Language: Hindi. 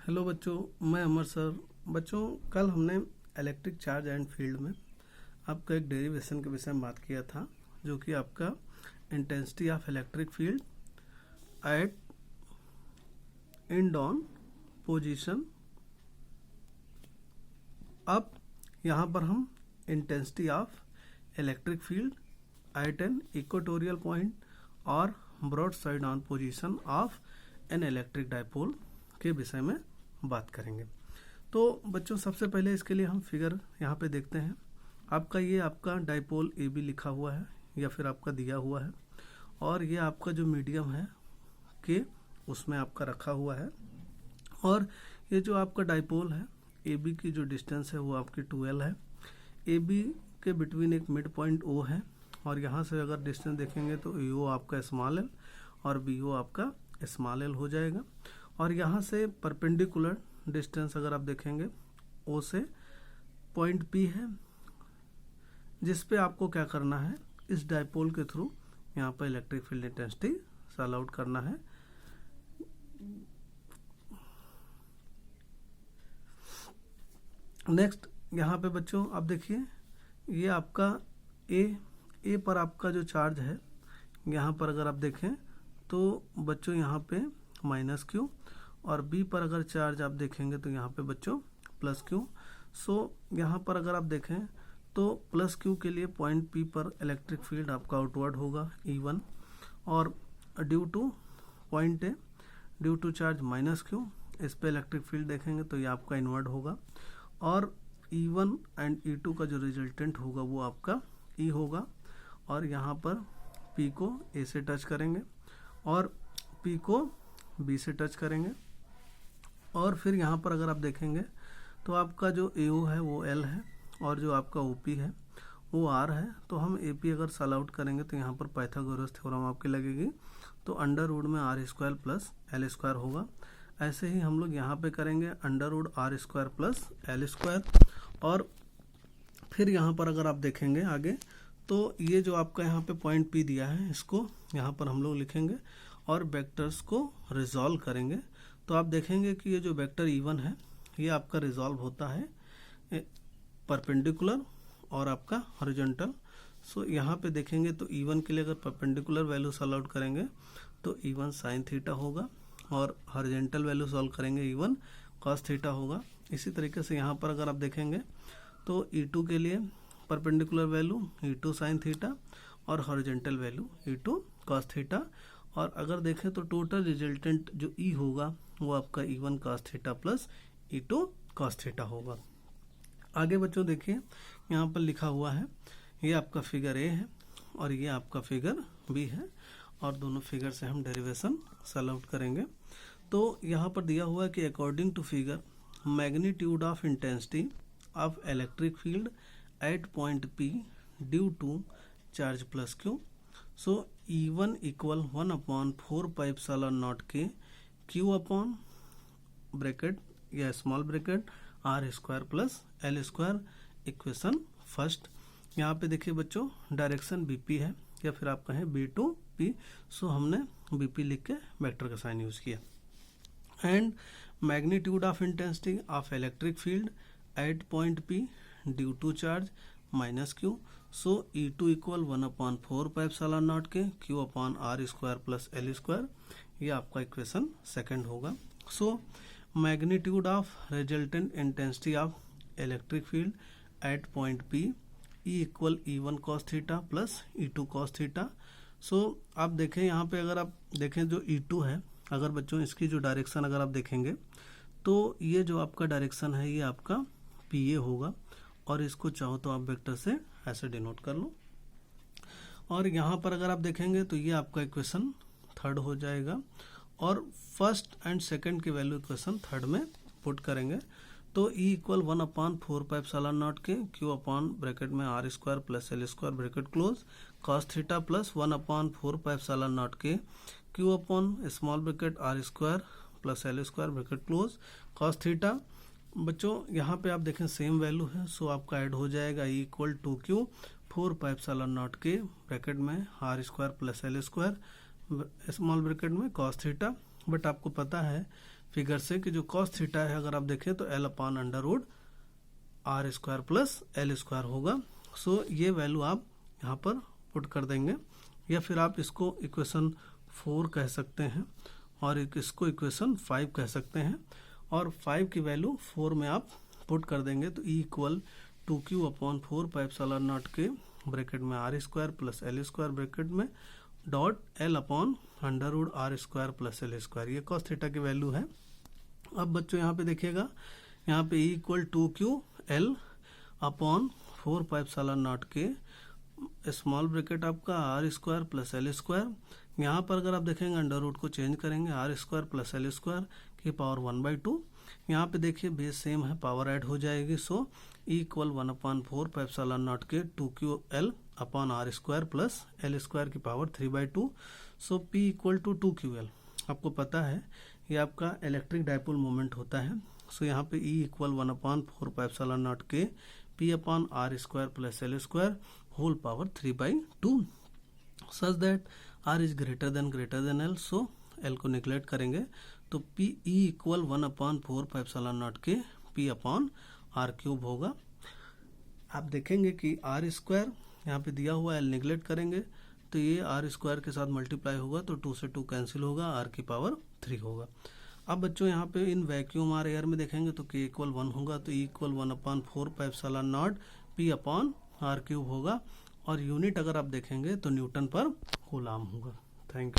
हेलो बच्चों, मैं अमर सर। बच्चों, कल हमने इलेक्ट्रिक चार्ज एंड फील्ड में आपका एक डेरिवेशन के विषय में बात किया था, जो कि आपका intensity of electric field at end on position. अब यहाँ पर हम intensity of electric field at an equatorial point और broadside on position of an electric dipole के विषय में बात करेंगे। तो बच्चों, सबसे पहले इसके लिए हम फिगर यहाँ पे देखते हैं। आपका डाइपोल ए बी लिखा हुआ है या फिर आपका दिया हुआ है, और ये आपका जो मीडियम है के उसमें आपका रखा हुआ है, और ये जो आपका डाइपोल है ए बी की जो डिस्टेंस है वो आपकी 2L है। ए बी के बिटवीन एक मिड पॉइंट ओ है, और यहाँ से अगर डिस्टेंस देखेंगे तो ए ओ आपका स्मॉल एल और बी ओ आपका स्मॉल एल हो जाएगा। और यहाँ से परपेंडिकुलर डिस्टेंस अगर आप देखेंगे ओ से पॉइंट पी है, जिस पे आपको क्या करना है, इस डाइपोल के थ्रू यहाँ पर electric field intensity solve out करना है। नेक्स्ट यहाँ पे बच्चों आप देखिए, ये आपका ए पर आपका जो चार्ज है, यहाँ पर अगर आप देखें तो बच्चों यहाँ पे माइनस क्यू, और बी पर अगर चार्ज आप देखेंगे तो यहाँ पे बच्चों प्लस क्यू। सो यहाँ पर अगर आप देखें तो प्लस क्यू के लिए पॉइंट पी पर इलेक्ट्रिक फील्ड आपका आउटवर्ड होगा E1, और due to point A due to charge minus Q, इस पे इलेक्ट्रिक फील्ड देखेंगे तो ये आपका इनवर्ड होगा, और E1 एंड E2 का जो रिजल्टेंट होगा वो आपका E होगा। और यहाँ पर P को A से टच करेंगे और P को B से टच करेंगे, और फिर यहाँ पर अगर आप देखेंगे तो आपका जो AO है वो L है, और जो आपका OP है वो R है। तो हम AP अगर सॉल्व आउट करेंगे तो यहाँ पर पाइथागोरस थ्योरम आपकी लगेगी, तो अंडर रूट में R square plus L square होगा। ऐसे ही हम लोग यहाँ पे करेंगे under root R square plus L square, और फिर यहाँ पर अगर आप देखेंगे आगे तो ये जो आपका यहाँ पे पॉइंट P दिया है, इसको यहाँ पर हम लोग लिखेंगे और वेक्टर्स को रिजॉल्व करेंगे। तो आप देखेंगे कि ये जो वेक्टर E1 है ये आपका रिजॉल्व होता है परपेंडिकुलर और आपका हॉरिजॉन्टल। सो यहाँ पे देखेंगे तो E1 के लिए अगर परपेंडिकुलर वैल्यू सॉल्व आउट करेंगे तो E1 साइन थीटा होगा, और हॉरिजॉन्टल वैल्यू सॉल्व करेंगे E1 कॉस थीटा होगा। इसी तरीके से यहाँ पर अगर आप देखेंगे तो E2 के लिए perpendicular value E2 sine theta और horizontal value E2 cos theta, और अगर देखें तो टोटल रिजल्टेंट जो E होगा वो आपका E1 cos theta plus E2 cos theta होगा। आगे बच्चों देखिए, यहाँ पर लिखा हुआ है, ये आपका फिगर ए है और ये आपका फिगर बी है, और दोनों फिगर से हम डेरिवेशन सॉल्व आउट करेंगे। तो यहाँ पर दिया हुआ है कि according to figure magnitude of intensity of electric field at point P due to charge plus Q. So E1 equal 1/4 pi epsilon naught के Q अपॉन ब्रैकेट या small bracket R square plus L square. Equation first, यहाँ पे देखिए बच्चों डायरेक्शन BP है, या फिर आप कहें B to P। सो हमने BP लिख के वेक्टर का साइन यूज किया। And magnitude of intensity of electric field at point P due to charge minus q. So E2 equal 1/4 pi epsilon naught के Q upon R square plus L square. ये आपका इक्वेशन सेकंड होगा। So magnitude of resultant intensity of electric field at point P E equal E1 cos theta plus E2 cos theta. सो आप देखें यहाँ पे, अगर आप देखें जो E2 है, अगर बच्चों इसकी जो डायरेक्शन अगर आप देखेंगे तो ये जो आपका डायरेक्शन है ये आपका PA होगा, और इसको चाहो तो आप वेक्टर से ऐसे डिनोट कर लो। और यहाँ पर अगर आप देखेंगे तो ये आपका इक्वेशन थर्ड हो जाएगा, और फर्स्ट एंड सेकंड की वैल्यू इक्वेशन थर्ड में पुट करेंगे। तो E equal 1/4 pi epsilon naught के Q अपॉन ब्रैकेट में R square plus L square bracket close cos theta plus 1/4 pi epsilon naught के Q upon small bracket R square plus L square bracket close cos theta. बच्चों यहाँ पे आप देखें सेम वैल्यू है, सो आपका ऐड हो जाएगा E equal 2Q 4 pi epsilon naught के ब्रैकेट में R square plus L square small bracket में कॉस थीटा। बट आपको पता है फिगर से कि जो कॉस थीटा है अगर आप देखें तो L upon under root are square plus L square होगा। सो ये वैल्यू आप यहाँ पर पुट कर देंगे, या फिर आप इसको इक्वेशन 4 कह सकते हैं और इसको इक्वेशन 5 कह सकते हैं, और 5 की वैल्यू 4 में आप पुट कर देंगे तो E equal 2Q upon 4 pi epsilon naught के ब्रैकेट में r square plus L square bracket में dot L upon under root are square plus L square, ये कॉस थीटा की वैल्यू है। अब बच्चों यहाँ पे देखिएगा, यहाँ पे E equal 2Q L upon 4 pi epsilon naught के स्मॉल ब्रैकेट आपका r square plus L square. यहाँ पर अगर आप देखेंगे अंडर रूट को चेंज करेंगे, r square plus L square की पावर 1/2। यहाँ पे देखिए बेस सेम है, पावर ऐड हो जाएगी। So E equal 1/4 pi epsilon naught के 2QL upon are square plus L square की power 3/2। So P equal to 2QL, आपको पता है ये आपका इलेक्ट्रिक डाइपोल मोमेंट होता है। सो यहाँ पे E equal 1/4 pi epsilon naught के P upon are square plus L square whole power 3/2 such that R is greater than L। So L को निगलेक्ट करेंगे तो P E equal 1/4 pi epsilon naught के P अपॉन आर क्यूब होगा। आप देखेंगे कि आर स्क्वायर यहाँ पे दिया हुआ है, L निगलेक्ट करेंगे तो ये आर स्क्वायर के साथ मल्टीप्लाई होगा तो 2 से 2 कैंसिल होगा, R की पावर 3 होगा। अब बच्चों यहाँ पे इन वैक्यूम आर एयर में देखेंगे तो K इक्वल 1 होगा तो E equal 1/4 pi epsilon naught P upon R cube होगा, और यूनिट अगर आप देखेंगे तो न्यूटन पर कूलाम होगा। Thank you.